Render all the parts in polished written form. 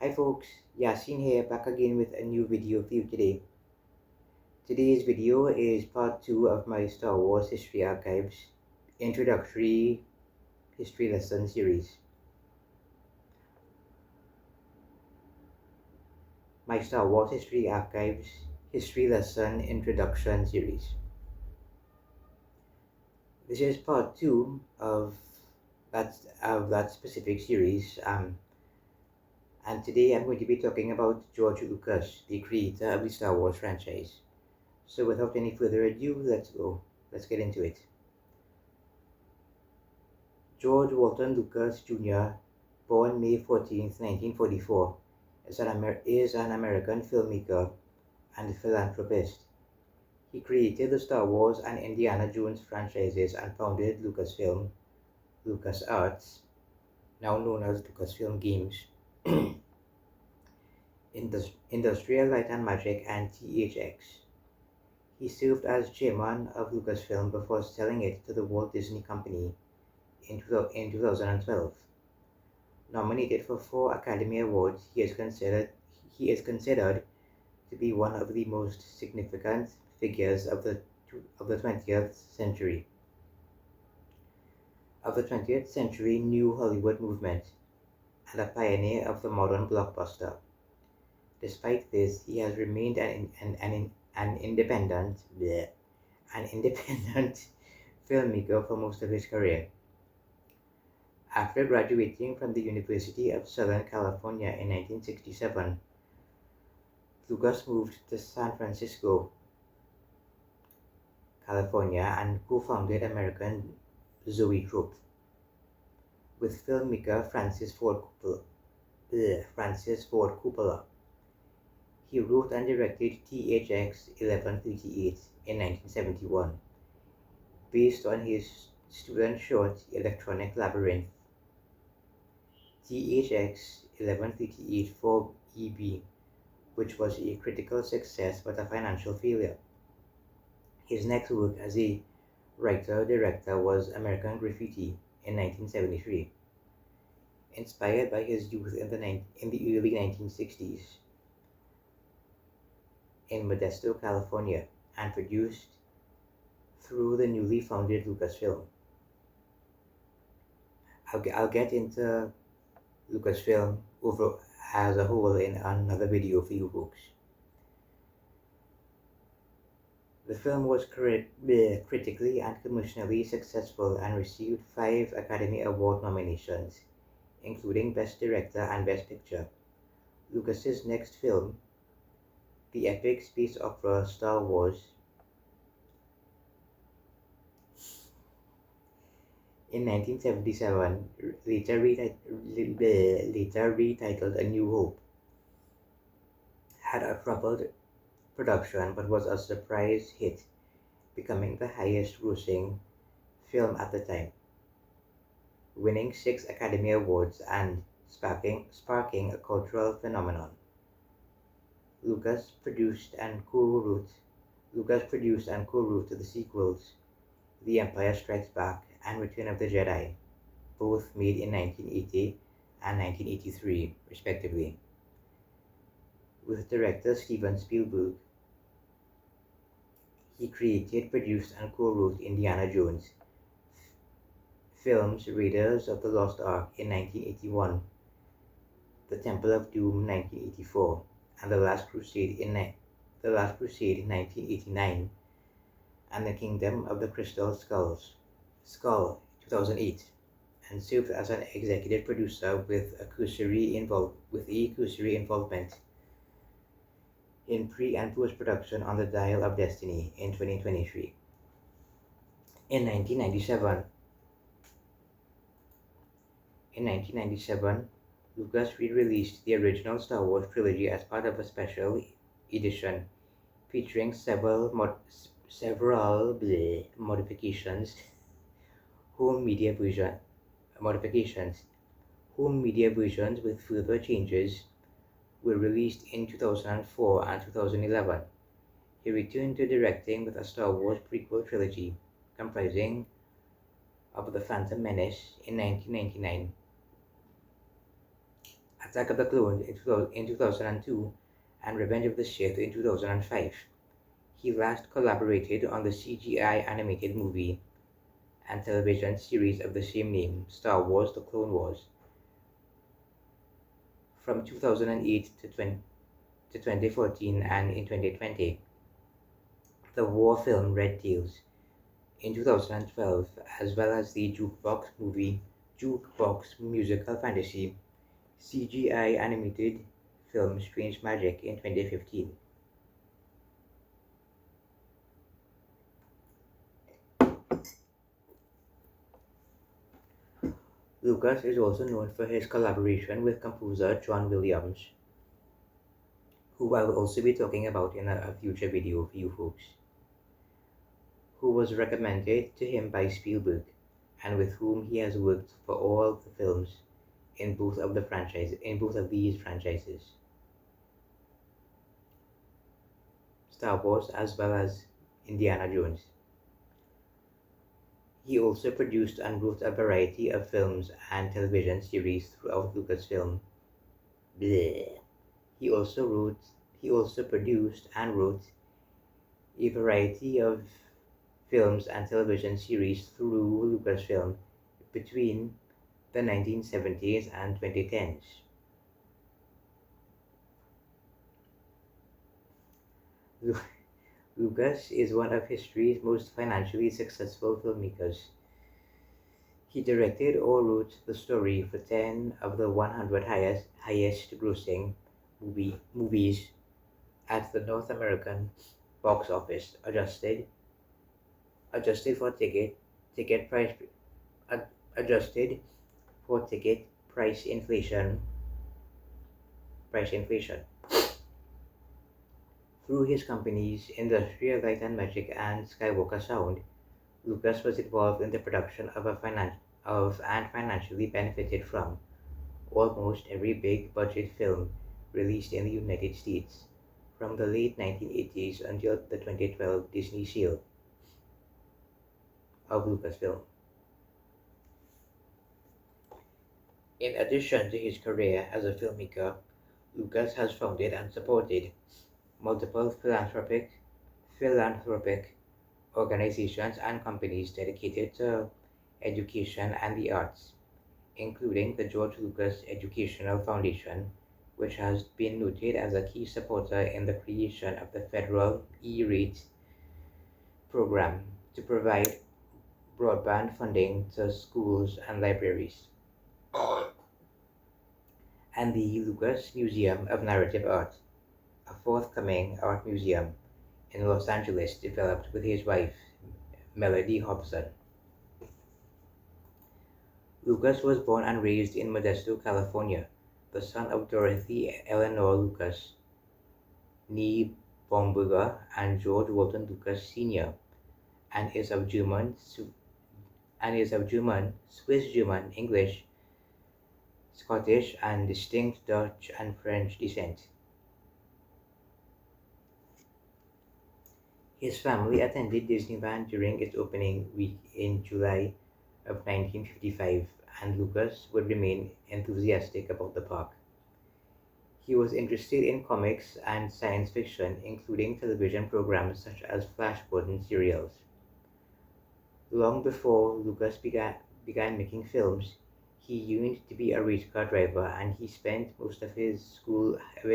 Hi folks, Yasin here, back again with a new video for you today. Today's video is part 2 of my Star Wars History Archives Introductory History Lesson series. My Star Wars History Archives History Lesson Introduction series. This is part 2 of that specific series, and today I'm going to be talking about George Lucas, the creator of the Star Wars franchise. So without any further ado, let's go. Let's get into it. George Walton Lucas Jr., born May 14, 1944, is an American filmmaker and philanthropist. He created the Star Wars and Indiana Jones franchises and founded Lucasfilm, LucasArts, now known as Lucasfilm Games, Industrial Light and Magic, and THX. He served as chairman of Lucasfilm before selling it to the Walt Disney Company in 2012. Nominated for 4 Academy Awards, he is considered to be one of the most significant figures of the 20th century. Of the 20th century New Hollywood movement, and a pioneer of the modern blockbuster. Despite this, he has remained an independent filmmaker for most of his career. After graduating from the University of Southern California in 1967, Lucas moved to San Francisco, California, and co-founded American Zoetrope with filmmaker Francis Ford Coppola. He wrote and directed THX 1138 in 1971, based on his student short Electronic Labyrinth. THX 1138 for EB, which was a critical success but a financial failure. His next work as a writer-director was American Graffiti in 1973, inspired by his youth in the early 1960s in Modesto, California, and produced through the newly founded Lucasfilm. I'll get into Lucasfilm as a whole in another video for you folks. The film was critically and commercially successful and received 5 Academy Award nominations, including Best Director and Best Picture. Lucas's next film, the epic space opera Star Wars, in 1977, later retitled A New Hope, had a troubled production but was a surprise hit, becoming the highest grossing film at the time, winning 6 Academy Awards and sparking a cultural phenomenon. Lucas produced and co-wrote the sequels, The Empire Strikes Back and Return of the Jedi, both made in 1980 and 1983, respectively. With director Steven Spielberg, he created, produced, and co-wrote Indiana Jones films, Raiders of the Lost Ark in 1981, The Temple of Doom 1984, and The Last Crusade in 1989, and The Kingdom of the Crystal Skull 2008, and served as an executive producer with a cursory involvement in pre- and post-production on The Dial of Destiny in 2023. In 1997, Lucas re-released the original Star Wars trilogy as part of a special edition featuring several modifications. Home media versions with further changes were released in 2004 and 2011. He returned to directing with a Star Wars prequel trilogy comprising of The Phantom Menace in 1999, Attack of the Clones in 2002, and Revenge of the Sith in 2005. He last collaborated on the CGI animated movie and television series of the same name, Star Wars: The Clone Wars, from 2008 to 2014, and in 2020, the war film Red Tails in 2012, as well as the jukebox musical fantasy CGI animated film Strange Magic in 2015. Lucas is also known for his collaboration with composer John Williams, who I will also be talking about in a future video for you folks, who was recommended to him by Spielberg, and with whom he has worked for all the films in both of these franchises, Star Wars as well as Indiana Jones. He also produced and wrote a variety of films and television series throughout Lucasfilm. Bleh. He also produced and wrote a variety of films and television series through Lucasfilm between the 1970s and 2010s. Lucas is one of history's most financially successful filmmakers. He directed or wrote the story for 10 of the 100 highest grossing movies at the North American box office, adjusted for ticket price adjusted for ticket price inflation. Through his companies Industrial Light and Magic and Skywalker Sound, Lucas was involved in the production of and financially benefited from almost every big budget film released in the United States from the late 1980s until the 2012 Disney sale of Lucasfilm. In addition to his career as a filmmaker, Lucas has founded and supported multiple philanthropic organizations and companies dedicated to education and the arts, including the George Lucas Educational Foundation, which has been noted as a key supporter in the creation of the federal E-rate program to provide broadband funding to schools and libraries, and the Lucas Museum of Narrative Art, a forthcoming art museum in Los Angeles developed with his wife, Melody Hobson. Lucas was born and raised in Modesto, California, the son of Dorothy Eleanor Lucas, née Baumberger, and George Walton Lucas Sr., and is of German, Swiss German, English, Scottish, and distinct Dutch and French descent. His family attended Disneyland during its opening week in July of 1955, and Lucas would remain enthusiastic about the park. He was interested in comics and science fiction, including television programs such as Flash Gordon serials. Long before Lucas began making films, he yearned to be a race car driver, and he spent most of his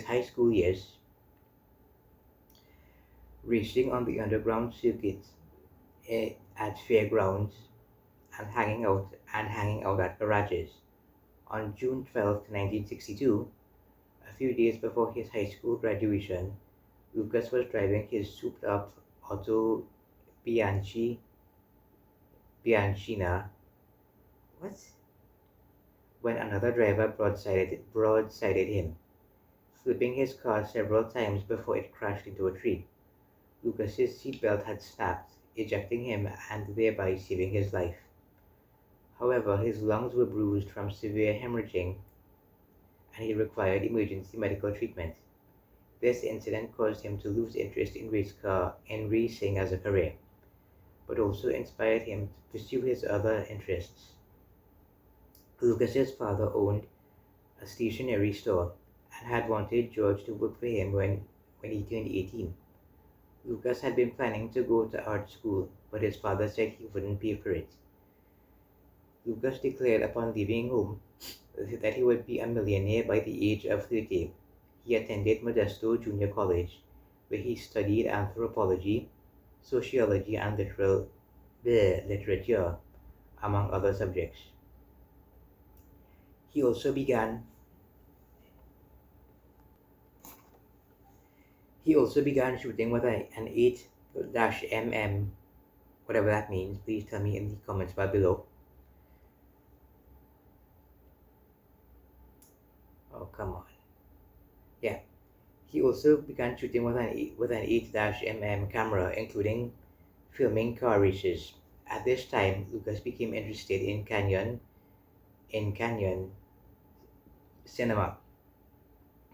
high school years racing on the underground circuit at fairgrounds and hanging out at garages. On June 12, 1962, a few days before his high school graduation, Lucas was driving his souped-up Auto Bianchina when another driver broadsided him, flipping his car several times before it crashed into a tree. Lucas's seatbelt had snapped, ejecting him and thereby saving his life. However, his lungs were bruised from severe hemorrhaging, and he required emergency medical treatment. This incident caused him to lose interest in racing as a career, but also inspired him to pursue his other interests. Lucas's father owned a stationery store, and had wanted George to work for him when he turned 18. Lucas had been planning to go to art school, but his father said he wouldn't pay for it. Lucas declared upon leaving home that he would be a millionaire by the age of 30. He attended Modesto Junior College, where he studied anthropology, sociology, and literature, among other subjects. He also began he also began shooting with an 8-mm, whatever that means. Please tell me in the comments bar below. Oh, come on. Yeah. He also began shooting with an 8-mm camera, including filming car races. At this time, Lucas became interested in canyon cinema,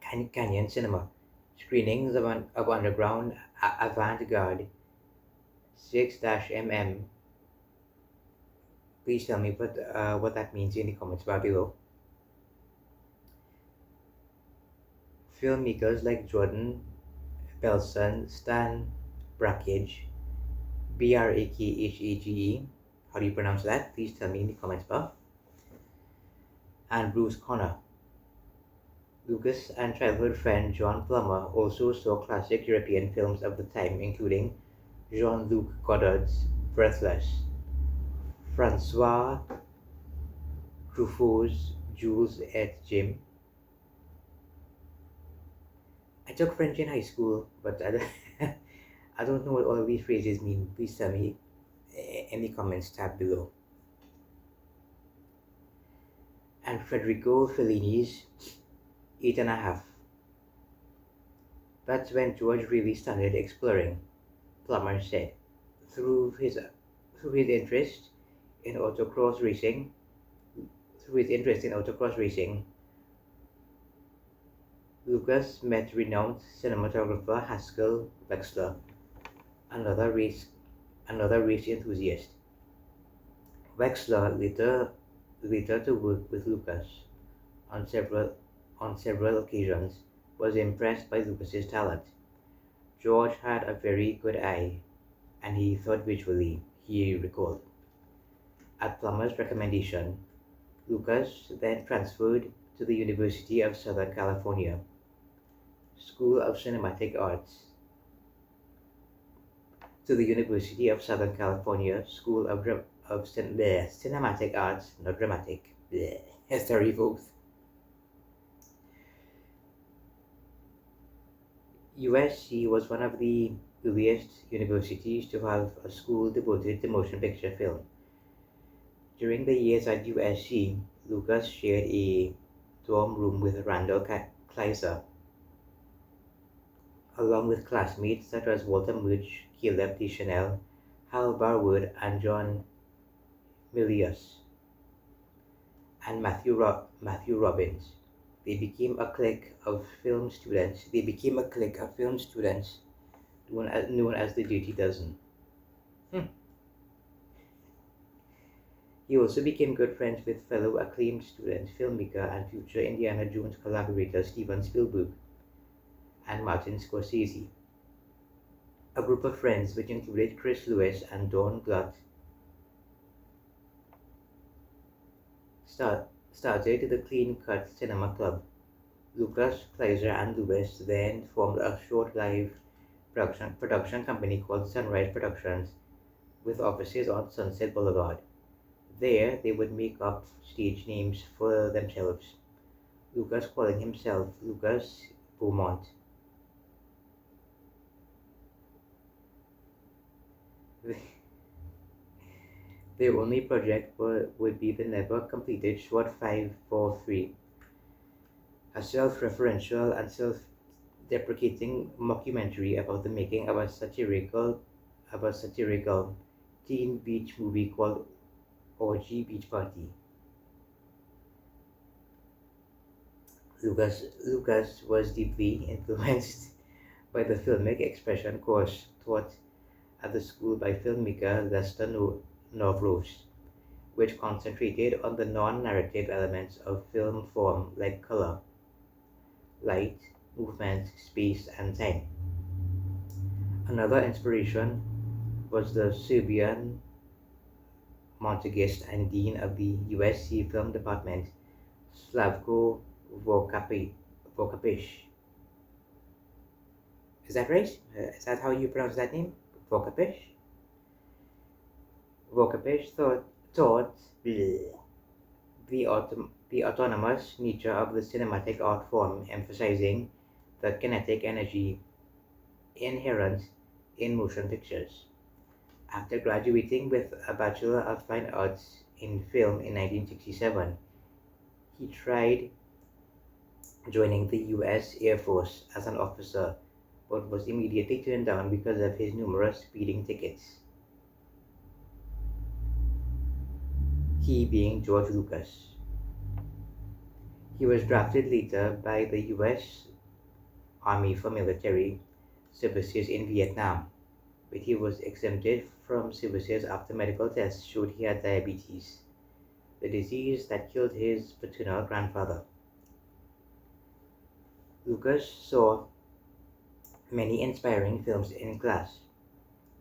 canyon cinema, screenings of underground avant-garde 6-mm. Please tell me what that means in the comments bar below. Filmmakers like Jordan Belson, Stan Brakhage, Brakhage, how do you pronounce that? Please tell me in the comments bar. And Bruce Conner. Lucas and childhood friend John Plummer also saw classic European films of the time, including Jean-Luc Godard's Breathless, Francois Truffaut's Jules et Jim. I took French in high school, but I don't know what all these phrases mean. Please tell me in the comments tab below. And Federico Fellini's 8½. That's when George really started exploring, Plummer said. Through his interest in autocross racing, Lucas met renowned cinematographer Haskell Wexler, another race enthusiast. Wexler later to work with Lucas on several occasions, was impressed by Lucas's talent. George had a very good eye, and he thought visually, he recalled. At Plummer's recommendation, Lucas then transferred to the University of Southern California School of Cinematic Arts School of Cinematic Arts, not dramatic. Sorry, folks. USC was one of the earliest universities to have a school devoted to motion picture film. During the years at USC, Lucas shared a dorm room with Randall Kleiser, along with classmates such as Walter Murch, Caleb Deschanel, Hal Barwood, and John Milius, and Matthew Robbins. They became a clique of film students known as the Dirty Dozen. He also became good friends with fellow acclaimed student, filmmaker, and future Indiana Jones collaborator Steven Spielberg and Martin Scorsese. A group of friends which included Chris Lewis and Don Glutt started the Clean Cut Cinema Club. Lucas, Kleiser, and Lewis then formed a short-lived production company called Sunrise Productions, with offices on Sunset Boulevard. There, they would make up stage names for themselves, Lucas calling himself Lucas Beaumont. Their only project would be the never-completed short 543, a self-referential and self-deprecating mockumentary about the making of a satirical teen beach movie called Orgy Beach Party. Lucas was deeply influenced by the filmic expression course taught at the school by filmmaker Lester Novros, which concentrated on the non-narrative elements of film form like color, light, movement, space, and time. Another inspiration was the Serbian Montegist and Dean of the USC Film Department, Slavko Vokapish. Is that right? Is that how you pronounce that name? Vokapish? Vokapish thought the autonomous nature of the cinematic art form, emphasizing the kinetic energy inherent in motion pictures. After graduating with a Bachelor of Fine Arts in Film in 1967, he tried joining the US Air Force as an officer, but was immediately turned down because of his numerous speeding tickets. He being George Lucas. He was drafted later by the US Army for military services in Vietnam, but he was exempted from services after medical tests showed he had diabetes, the disease that killed his paternal grandfather. Lucas saw many inspiring films in class.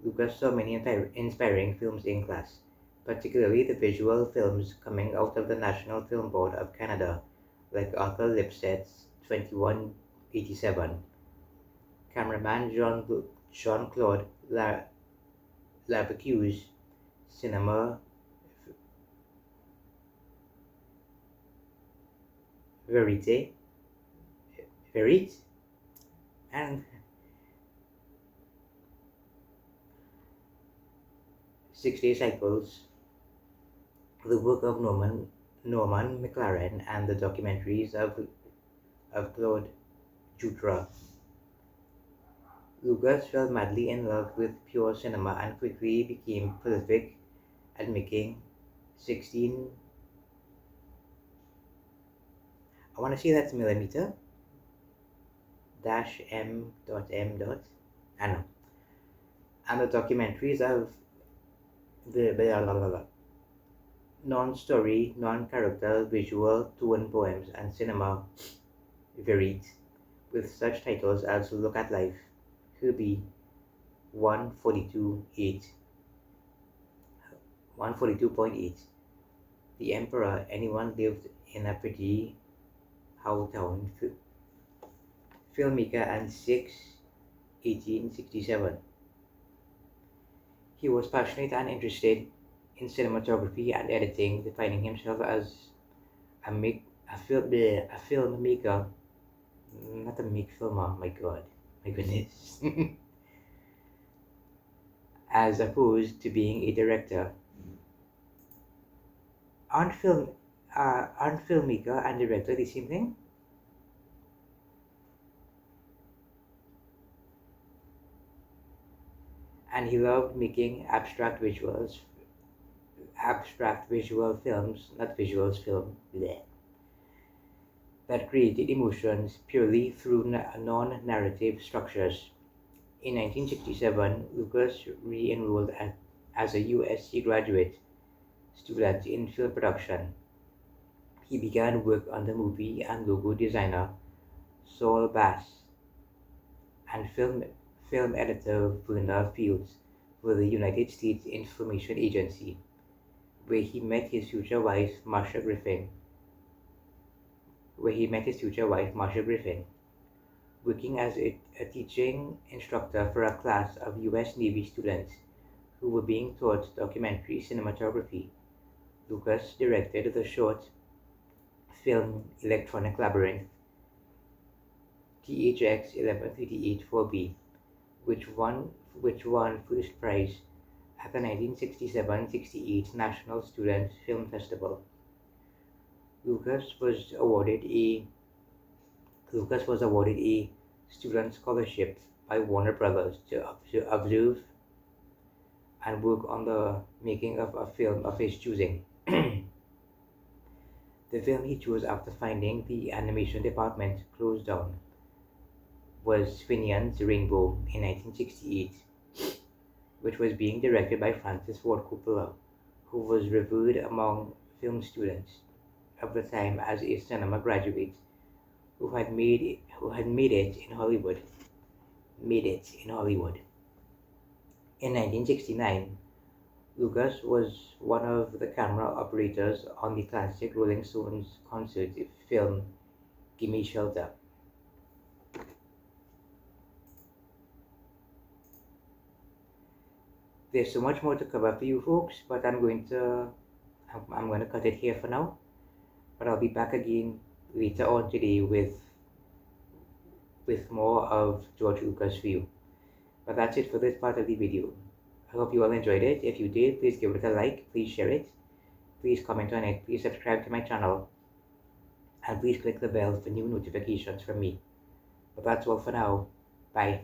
Lucas saw many inspiring films in class, particularly the visual films coming out of the National Film Board of Canada, like Arthur Lipset's 2187, cameraman Jean-Claude Lavecue's Cinema Verite, and 6-Day Cycles, the work of Norman McLaren, and the documentaries of Claude Jutra. Lucas fell madly in love with pure cinema and quickly became prolific at making 16. I want to say that's millimeter dash m.m. I know. And the documentaries of the non-story, non-character, visual, tone poems, and cinema verite, with such titles as Look at Life, Herbie 142.8, The Emperor, Anyone Lived in a Pretty How Town, Filmmaker, and 1867. He was passionate and interested in cinematography and editing, defining himself as a filmmaker, not a make filmer, my god, my goodness, as opposed to being a director. Aren't filmmaker and director the same thing? And he loved making abstract visual films, not visuals film, bleh, that created emotions purely through non-narrative structures. In 1967, Lucas re-enrolled as a USC graduate student in film production. He began work under movie and logo designer Saul Bass and film editor Werner Fields for the United States Information Agency, where he met his future wife Marsha Griffin. Working as a teaching instructor for a class of US Navy students who were being taught documentary cinematography. Lucas directed the short film Electronic Labyrinth, THX 1138-4B, which won first prize at the 1967-68 National Student Film Festival. Lucas was awarded a student scholarship by Warner Brothers to observe and work on the making of a film of his choosing. The film he chose after finding the animation department closed down was Finian's Rainbow in 1968, which was being directed by Francis Ford Coppola, who was revered among film students of the time as a cinema graduate who had made it in Hollywood. Made it in Hollywood. In 1969, Lucas was one of the camera operators on the classic Rolling Stones concert film Gimme Shelter. There's so much more to cover for you folks, but I'm going to cut it here for now. But I'll be back again later on today with more of George Lucas for you. But that's it for this part of the video. I hope you all enjoyed it. If you did, please give it a like, please share it, please comment on it, please subscribe to my channel, and please click the bell for new notifications from me. But that's all for now. Bye.